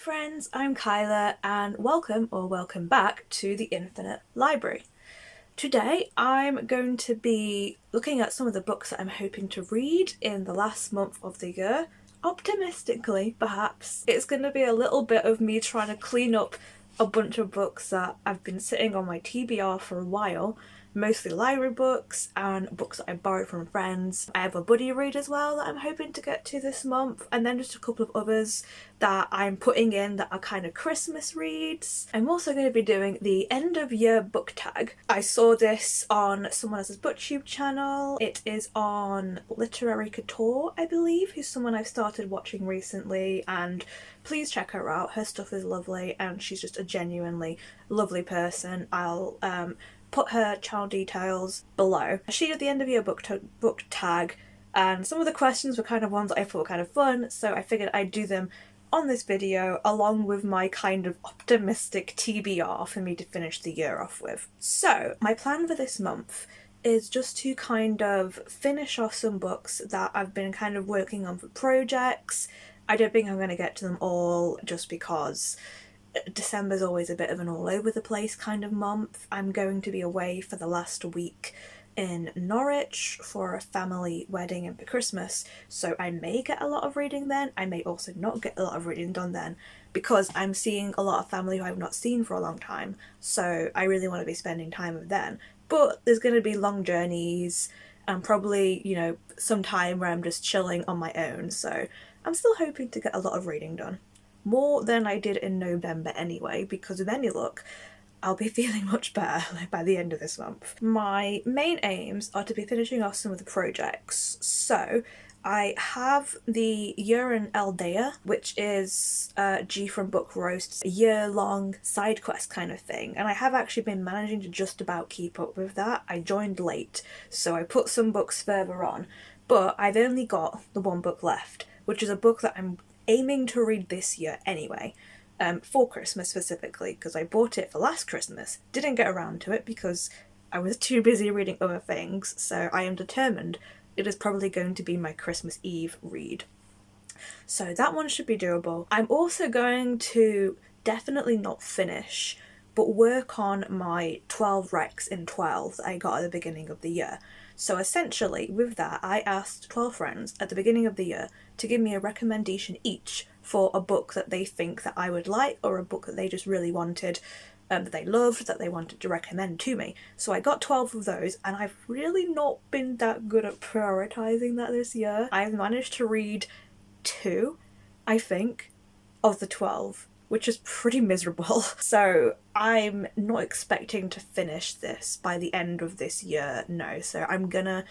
friends, I'm Kyla and welcome back to the Infinite Library. Today I'm going to be looking at some of the books that I'm hoping to read in the last month of the year. Optimistically, perhaps. It's going to be a little bit of me trying to clean up a bunch of books that I've been sitting on my TBR for a while. Mostly library books and books that I borrowed from friends. I have a buddy read as well that I'm hoping to get to this month, and then just a couple of others that I'm putting in that are kind of Christmas reads. I'm also going to be doing the end of year book tag. I saw this on someone else's booktube channel. It is on Literary Couture, I believe, who's someone I've started watching recently, and please check her out. Her stuff is lovely and she's just a genuinely lovely person. I'll put her channel details below. She did the end of year book tag, and some of the questions were kind of ones that I thought were kind of fun, so I figured I'd do them on this video along with my kind of optimistic TBR for me to finish the year off with. So my plan for this month is just to kind of finish off some books that I've been kind of working on for projects. I don't think I'm going to get to them all just because December's always a bit of an all over the place kind of month. I'm going to be away for the last week in Norwich for a family wedding and for Christmas, so I may get a lot of reading then. I may also not get a lot of reading done then because I'm seeing a lot of family who I've not seen for a long time, so I really want to be spending time with them. But there's going to be long journeys and probably, you know, some time where I'm just chilling on my own, so I'm still hoping to get a lot of reading done. More than I did in November anyway, because with any luck, I'll be feeling much better by the end of this month. My main aims are to be finishing off some of the projects. So I have the Year in Aldea, which is G from Book Roast's year-long side quest kind of thing, and I have actually been managing to just about keep up with that. I joined late, so I put some books further on, but I've only got the one book left, which is a book that I'm aiming to read this year anyway, for Christmas specifically, because I bought it for last Christmas, didn't get around to it because I was too busy reading other things, so I am determined it is probably going to be my Christmas Eve read. So that one should be doable. I'm also going to definitely not finish, but work on my 12 recs in 12 that I got at the beginning of the year. So essentially, with that, I asked 12 friends at the beginning of the year to give me a recommendation each for a book that they think that I would like, or a book that they just really wanted, that they loved, that they wanted to recommend to me. So I got 12 of those, and I've really not been that good at prioritising that this year. I've managed to read 2, I think, of the 12, which is pretty miserable. So I'm not expecting to finish this by the end of this year, no. So I'm gonna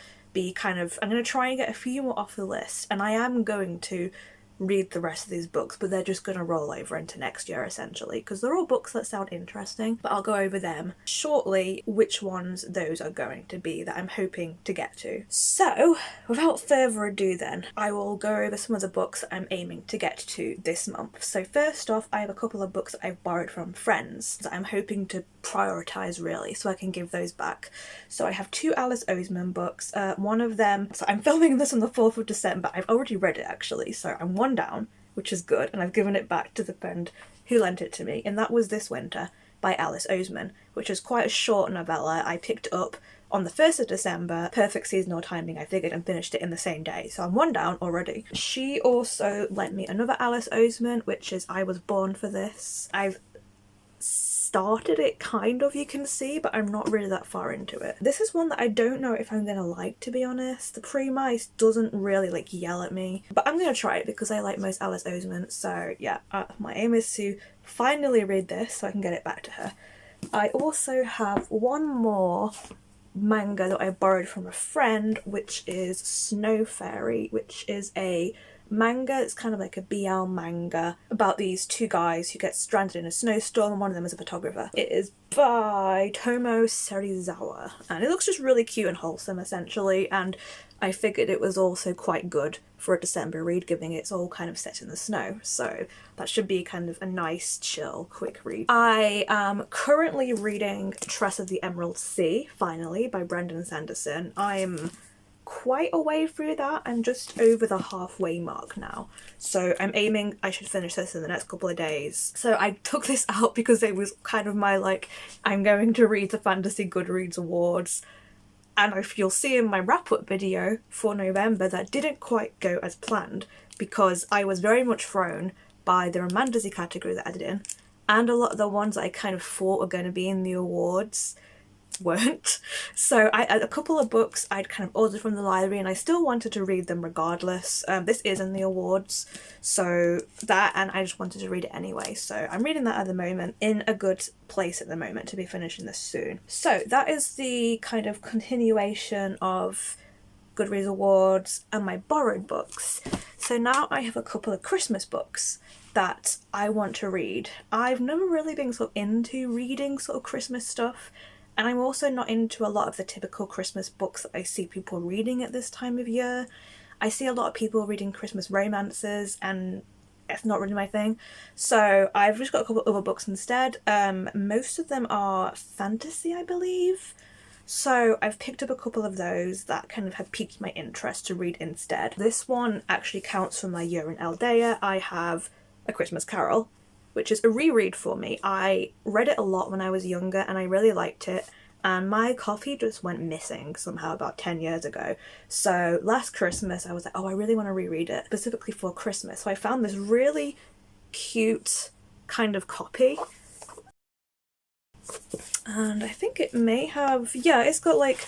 try and get a few more off the list, and I am going to read the rest of these books, but they're just going to roll over into next year essentially, because they're all books that sound interesting, but I'll go over them shortly, which ones those are going to be that I'm hoping to get to. So without further ado then, I will go over some of the books that I'm aiming to get to this month. So first off, I have a couple of books that I've borrowed from friends that I'm hoping to prioritise really, so I can give those back. So I have 2 Alice Oseman books. One of them, so I'm filming this on the 4th of December, I've already read it actually, so I'm one down, which is good, and I've given it back to the friend who lent it to me, and that was This Winter by Alice Oseman, which is quite a short novella. I picked up on the 1st of December, perfect seasonal timing I figured, and finished it in the same day, so I'm one down already. She also lent me another Alice Oseman, which is I Was Born for This. I've started it kind of, you can see, but I'm not really that far into it. This is one that I don't know if I'm gonna like, to be honest. The premise doesn't really like yell at me, but I'm gonna try it because I like most Alice Oseman. So yeah, my aim is to finally read this so I can get it back to her. I also have one more manga that I borrowed from a friend, which is Snow Fairy, which is a manga. It's kind of like a BL manga about these 2 guys who get stranded in a snowstorm, and one of them is a photographer. It is by Tomo Serizawa, and it looks just really cute and wholesome essentially, and I figured it was also quite good for a December read, given it's all kind of set in the snow, so that should be kind of a nice, chill, quick read. I am currently reading Tress of the Emerald Sea, finally, by Brendan Sanderson. I'm quite a way through that. I'm just over the halfway mark now. So I'm aiming I should finish this in the next couple of days. So I took this out because it was kind of my like, I'm going to read the Fantasy Goodreads Awards. And if you'll see in my wrap-up video for November, that didn't quite go as planned because I was very much thrown by the romantasy category that I did in, and a lot of the ones that I kind of thought were going to be in the awards weren't. So a couple of books I'd kind of ordered from the library and I still wanted to read them regardless. This is in the awards, so that, and I just wanted to read it anyway, so I'm reading that at the moment, in a good place at the moment to be finishing this soon. So that is the kind of continuation of Goodreads Awards and my borrowed books. So now I have a couple of Christmas books that I want to read. I've never really been sort of into reading sort of Christmas stuff, and I'm also not into a lot of the typical Christmas books that I see people reading at this time of year. I see a lot of people reading Christmas romances, and it's not really my thing. So I've just got a couple of other books instead. Most of them are fantasy, I believe. So I've picked up a couple of those that kind of have piqued my interest to read instead. This one actually counts for my year in Aldea. I have A Christmas Carol, which is a reread for me. I read it a lot when I was younger and I really liked it, and my copy just went missing somehow about 10 years ago. So last Christmas I was like, oh, I really want to reread it specifically for Christmas. So I found this really cute kind of copy, and I think it may have, yeah, it's got like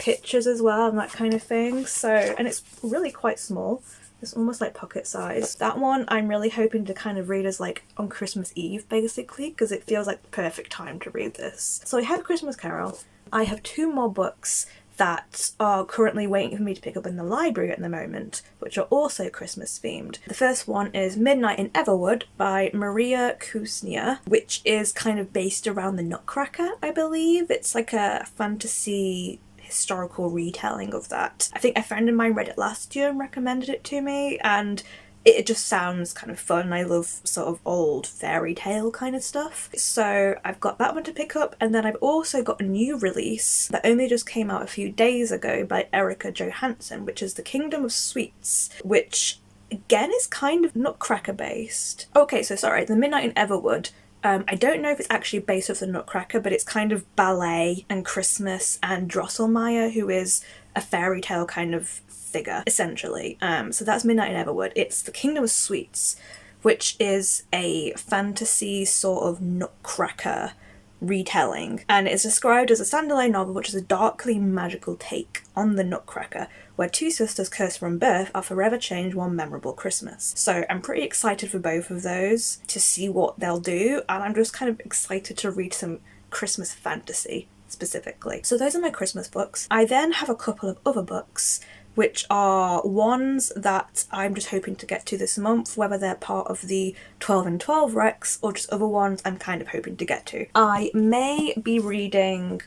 pictures as well and that kind of thing. So, and it's really quite small. It's almost like pocket size. That one I'm really hoping to kind of read as like on Christmas Eve basically, because it feels like the perfect time to read this. So I have Christmas Carol. I have two more books that are currently waiting for me to pick up in the library at the moment, which are also Christmas themed. The first one is Midnight in Everwood by Maria Kusnia, which is kind of based around the Nutcracker, I believe. It's like a fantasy historical retelling of that. I think a friend of mine read it last year and recommended it to me, and it just sounds kind of fun. I love sort of old fairy tale kind of stuff. So I've got that one to pick up, and then I've also got a new release that only just came out a few days ago by Erica Johansson, which is The Kingdom of Sweets, which again is kind of Nutcracker based. Okay, so sorry, The Midnight in Everwood, I don't know if it's actually based off the Nutcracker, but it's kind of ballet and Christmas and Drosselmeyer, who is a fairy tale kind of figure, essentially. So that's Midnight in Everwood. It's The Kingdom of Sweets, which is a fantasy sort of Nutcracker retelling, and it's described as a standalone novel which is a darkly magical take on the Nutcracker, where two sisters cursed from birth are forever changed one memorable Christmas. So I'm pretty excited for both of those to see what they'll do, and I'm just kind of excited to read some Christmas fantasy specifically. So those are my Christmas books. I then have a couple of other books which are ones that I'm just hoping to get to this month, whether they're part of the 12 and 12 Rex or just other ones I'm kind of hoping to get to. I may be reading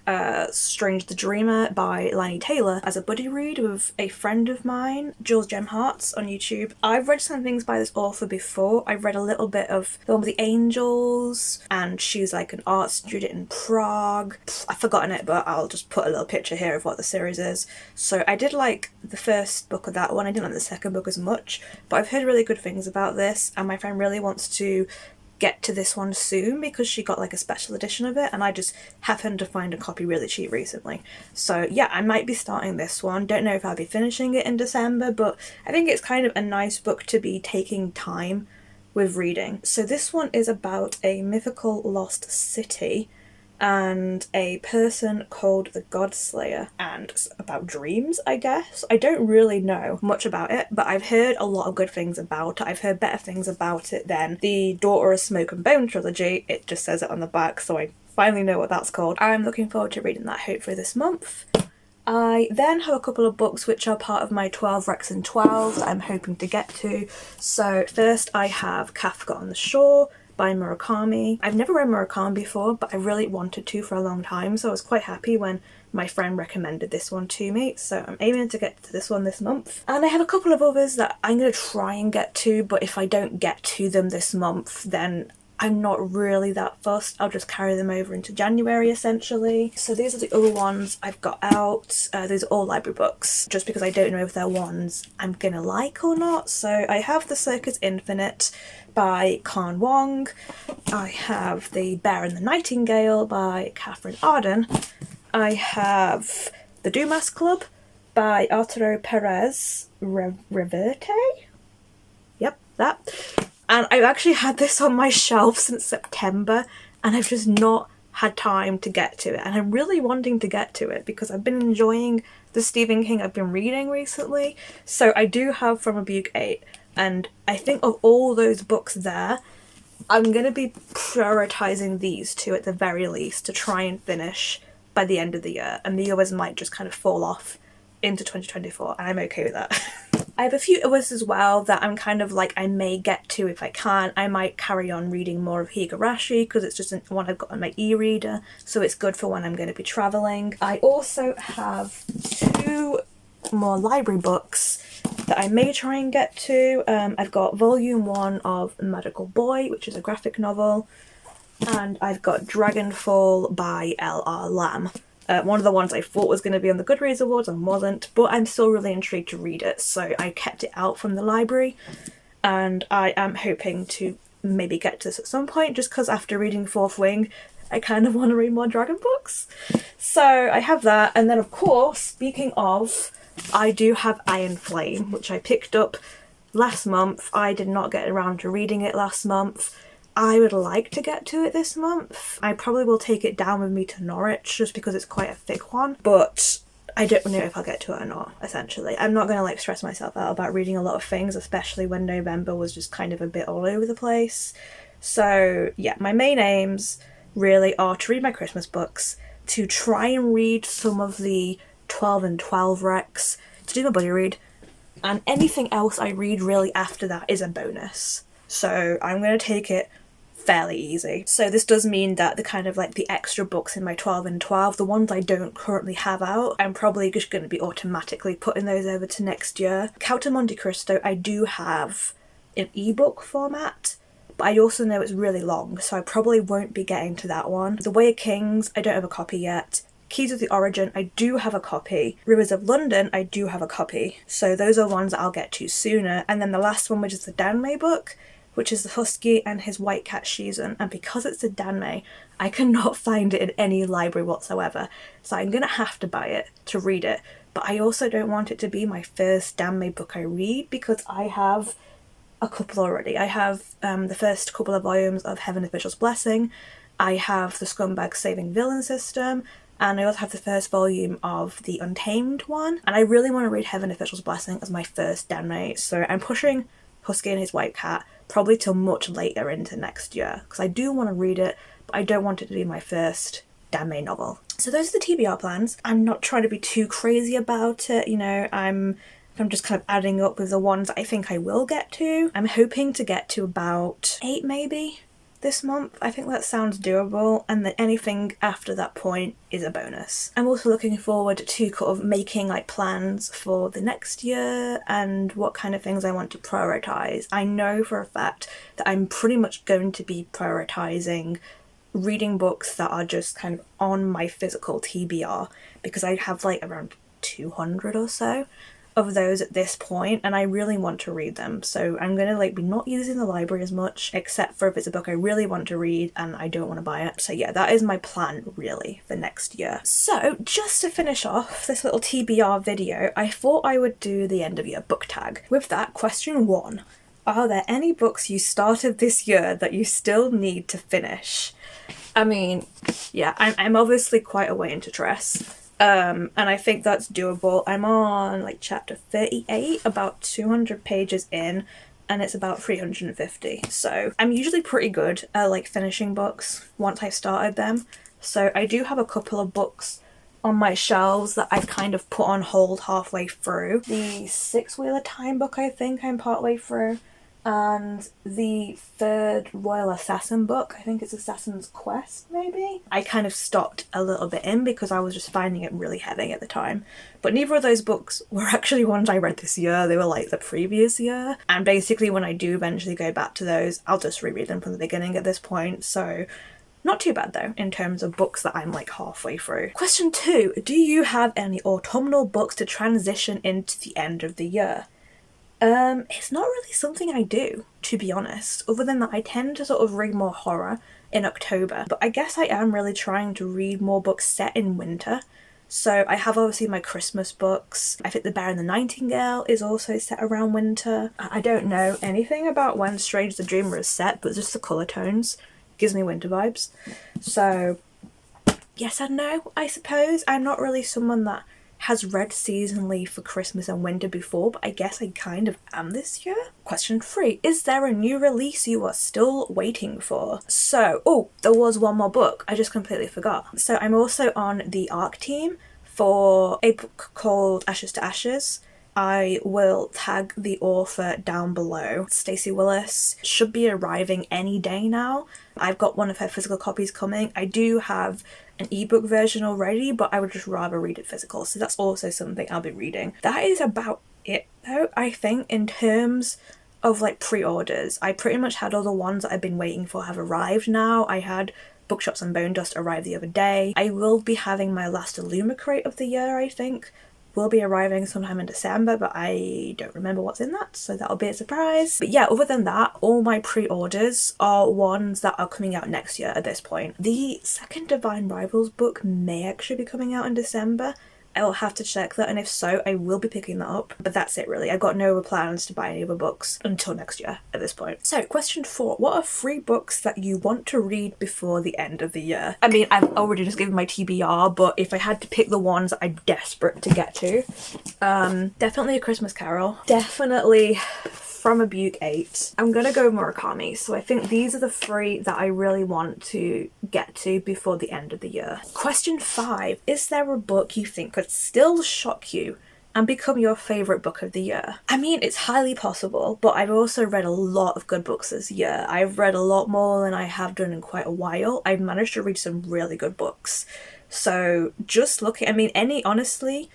Strange the Dreamer by Laini Taylor as a buddy read with a friend of mine, Jules Gem Hearts on YouTube. I've read some things by this author before. I've read a little bit of the one with the angels, and she's like an art student in Prague. I've forgotten it, but I'll just put a little picture here of what the series is. So I did like the first book of that one. I didn't like the second book as much, but I've heard really good things about this, and my friend really wants to get to this one soon because she got like a special edition of it, and I just happened to find a copy really cheap recently. So yeah, I might be starting this one. Don't know if I'll be finishing it in December, but I think it's kind of a nice book to be taking time with reading. So this one is about a mythical lost city and a person called the Godslayer, and it's about dreams, I guess. I don't really know much about it, but I've heard a lot of good things about it. I've heard better things about it than the Daughter of Smoke and Bone trilogy. It just says it on the back, so I finally know what that's called. I'm looking forward to reading that hopefully this month. I then have a couple of books which are part of my 12 Rex and 12 that I'm hoping to get to. So first I have Kafka on the Shore by Murakami. I've never read Murakami before, but I really wanted to for a long time, so I was quite happy when my friend recommended this one to me, so I'm aiming to get to this one this month. And I have a couple of others that I'm going to try and get to, but if I don't get to them this month, then I'm not really that fussed. I'll just carry them over into January essentially. So these are the other ones I've got out. These are all library books, just because I don't know if they're ones I'm gonna like or not. So I have The Circus Infinite by Khan Wong. I have The Bear and the Nightingale by Catherine Arden. I have The Dumas Club by Arturo Perez Reverte. Yep, that. And I've actually had this on my shelf since September, and I've just not had time to get to it. And I'm really wanting to get to it because I've been enjoying the Stephen King I've been reading recently. So I do have From Rebuke 8, and I think of all those books there, I'm going to be prioritising these two at the very least to try and finish by the end of the year. And the others might just kind of fall off into 2024, and I'm okay with that. I have a few others as well that I'm kind of like I may get to if I can. I might carry on reading more of Higurashi because it's just one I've got on my e-reader, so it's good for when I'm going to be travelling. I also have 2 more library books that I may try and get to. I've got volume 1 of Magical Boy, which is a graphic novel, and I've got Dragonfall by L.R. Lamb. One of the ones I thought was going to be on the Goodreads Awards and wasn't, but I'm still really intrigued to read it, so I kept it out from the library, and I am hoping to maybe get to this at some point, just because after reading Fourth Wing, I kind of want to read more dragon books. So I have that, and then of course, speaking of, I do have Iron Flame, which I picked up last month. I did not get around to reading it last month. I would like to get to it this month. I probably will take it down with me to Norwich just because it's quite a thick one, but I don't know if I'll get to it or not, essentially. I'm not going to like stress myself out about reading a lot of things, especially when November was just kind of a bit all over the place. So yeah, my main aims really are to read my Christmas books, to try and read some of the 12 and 12 recs, to do my buddy read, and anything else I read really after that is a bonus. So I'm going to take it fairly easy. So this does mean that the kind of like the extra books in my 12 and 12, the ones I don't currently have out, I'm probably just going to be automatically putting those over to next year. Count of Monte Cristo I do have in ebook format, but I also know it's really long, so I probably won't be getting to that one. The Way of Kings, I don't have a copy yet. Keys of the Origin, I do have a copy. Rivers of London, I do have a copy. So those are ones that I'll get to sooner. And then the last one, which is the Danmei book, which is The Husky and His White Cat Shizun, and because it's a Danmei, I cannot find it in any library whatsoever, so I'm going to have to buy it to read it, but I also don't want it to be my first Danmei book I read, because I have a couple already. I have the first couple of volumes of Heaven Official's Blessing, I have the Scumbag Saving Villain System, and I also have the first volume of the Untamed one, and I really want to read Heaven Official's Blessing as my first Danmei, so I'm pushing Husky and His White Cat probably till much later into next year, because I do want to read it, but I don't want it to be my first Danmei novel. So those are the TBR plans. I'm not trying to be too crazy about it, you know, I'm just kind of adding up with the ones I think I will get to. I'm hoping to get to about 8 maybe this month. I think that sounds doable, and that anything after that point is a bonus. I'm also looking forward to kind of making like plans for the next year and what kind of things I want to prioritise. I know for a fact that I'm pretty much going to be prioritising reading books that are just kind of on my physical TBR, because I have like around 200 or so of those at this point, and I really want to read them, so I'm gonna like be not using the library as much, except for if it's a book I really want to read and I don't want to buy it. So yeah, that is my plan really for next year. So just to finish off this little TBR video, I thought I would do the end of year book tag. With that, question 1, are there any books you started this year that you still need to finish? I mean, yeah, I'm obviously quite a way into Tress. And I think that's doable. I'm on like chapter 38, about 200 pages in, and it's about 350. So I'm usually pretty good at like finishing books once I've started them. So I do have a couple of books on my shelves that I've kind of put on hold halfway through. The Six Wheeler Time book, I think I'm partway through. and the third Royal Assassin book, I think it's Assassin's Quest maybe, I kind of stopped a little bit in because I was just finding it really heavy at the time. But neither of those books were actually ones I read this year, they were like the previous year. And basically when I do eventually go back to those, I'll just reread them from the beginning at this point, so not too bad though, in terms of books that I'm like halfway through. Question 2, do you have any autumnal books to transition into the end of the year? It's not really something I do, to be honest, other than that I tend to sort of read more horror in October, but I guess I am really trying to read more books set in winter. So I have obviously my Christmas books. I think The Bear and the Nightingale is also set around winter. I don't know anything about when Strange the Dreamer is set, but just the colour tones gives me winter vibes. So yes and no, I suppose. I'm not really someone that has read seasonally for Christmas and winter before, but I guess I kind of am this year. Question 3, is there a new release you are still waiting for? So, there was one more book, I just completely forgot. So I'm also on the ARC team for a book called Ashes to Ashes. I will tag the author down below. Stacey Willis should be arriving any day now. I've got one of her physical copies coming. I do have an ebook version already, but I would just rather read it physical, so that's also something I'll be reading. That is about it though, I think, in terms of like pre-orders. I pretty much had all the ones that I've been waiting for have arrived now. I had Bookshops and Bone Dust arrive the other day. I will be having my last Illuma crate of the year, I think. Will be arriving sometime in December, but I don't remember what's in that, so that'll be a surprise. But yeah, other than that, all my pre-orders are ones that are coming out next year at this point. The second Divine Rivals book may actually be coming out in December. I will have to check that, and if so, I will be picking that up. But that's it really. I've got no other plans to buy any other books until next year at this point. So, question 4. What are 3 books that you want to read before the end of the year? I mean, I've already just given my TBR, but if I had to pick the ones I'm desperate to get to, definitely A Christmas Carol. Definitely From a Buke 8. I'm gonna go Murakami, so I think these are the 3 that I really want to get to before the end of the year. Question 5. Is there a book you think could still shock you and become your favourite book of the year? I mean, it's highly possible, but I've also read a lot of good books this year. I've read a lot more than I have done in quite a while. I've managed to read some really good books. So just looking, I mean, honestly,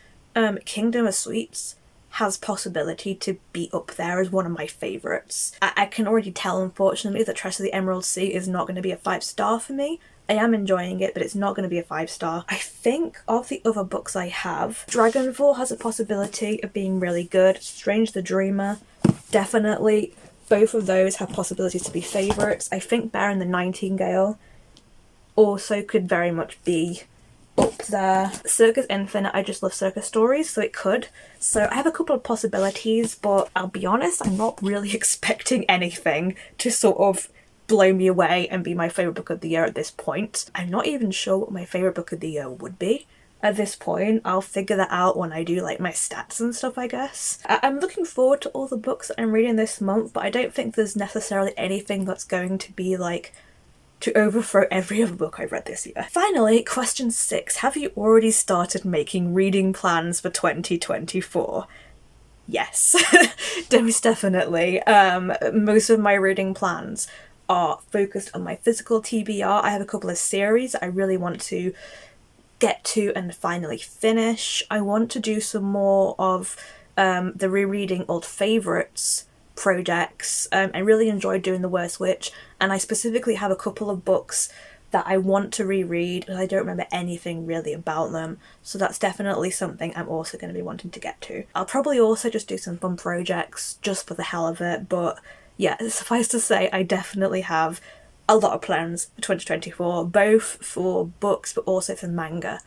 Kingdom of Sweets has possibility to be up there as one of my favourites. I can already tell, unfortunately, that Tress of the Emerald Sea is not going to be a 5-star for me. I am enjoying it, but it's not going to be a 5-star. I think of the other books I have, Dragonfall has a possibility of being really good. Strange the Dreamer, definitely. Both of those have possibilities to be favourites. I think Bear and the Nightingale also could very much be up there. Circus Infinite, I just love circus stories, so it could. So I have a couple of possibilities, but I'll be honest, I'm not really expecting anything to sort of blow me away and be my favourite book of the year at this point. I'm not even sure what my favourite book of the year would be at this point. I'll figure that out when I do like my stats and stuff, I guess. I'm looking forward to all the books that I'm reading this month, but I don't think there's necessarily anything that's going to be like to overthrow every other book I've read this year. Finally, question 6. Have you already started making reading plans for 2024? Yes, most definitely. Most of my reading plans are focused on my physical TBR. I have a couple of series I really want to get to and finally finish. I want to do some more of the rereading old favourites projects. I really enjoyed doing The Worst Witch, and I specifically have a couple of books that I want to reread and I don't remember anything really about them, so that's definitely something I'm also going to be wanting to get to. I'll probably also just do some fun projects just for the hell of it, but yeah, suffice to say, I definitely have a lot of plans for 2024, both for books but also for manga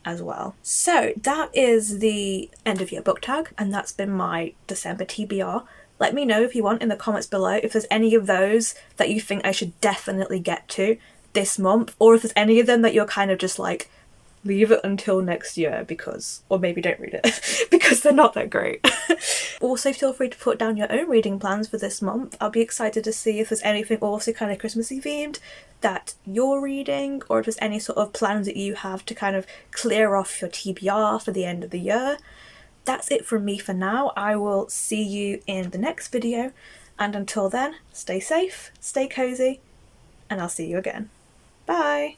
as well. So that is the end of year book tag, and that's been my December TBR. Let me know if you want in the comments below if there's any of those that you think I should definitely get to this month, or if there's any of them that you're kind of just like, leave it until next year because, or maybe don't read it because they're not that great. Also feel free to put down your own reading plans for this month. I'll be excited to see if there's anything also kind of Christmassy themed that you're reading, or if there's any sort of plans that you have to kind of clear off your TBR for the end of the year. That's it from me for now. I will see you in the next video, And until then, stay safe, stay cozy, and I'll see you again. Bye!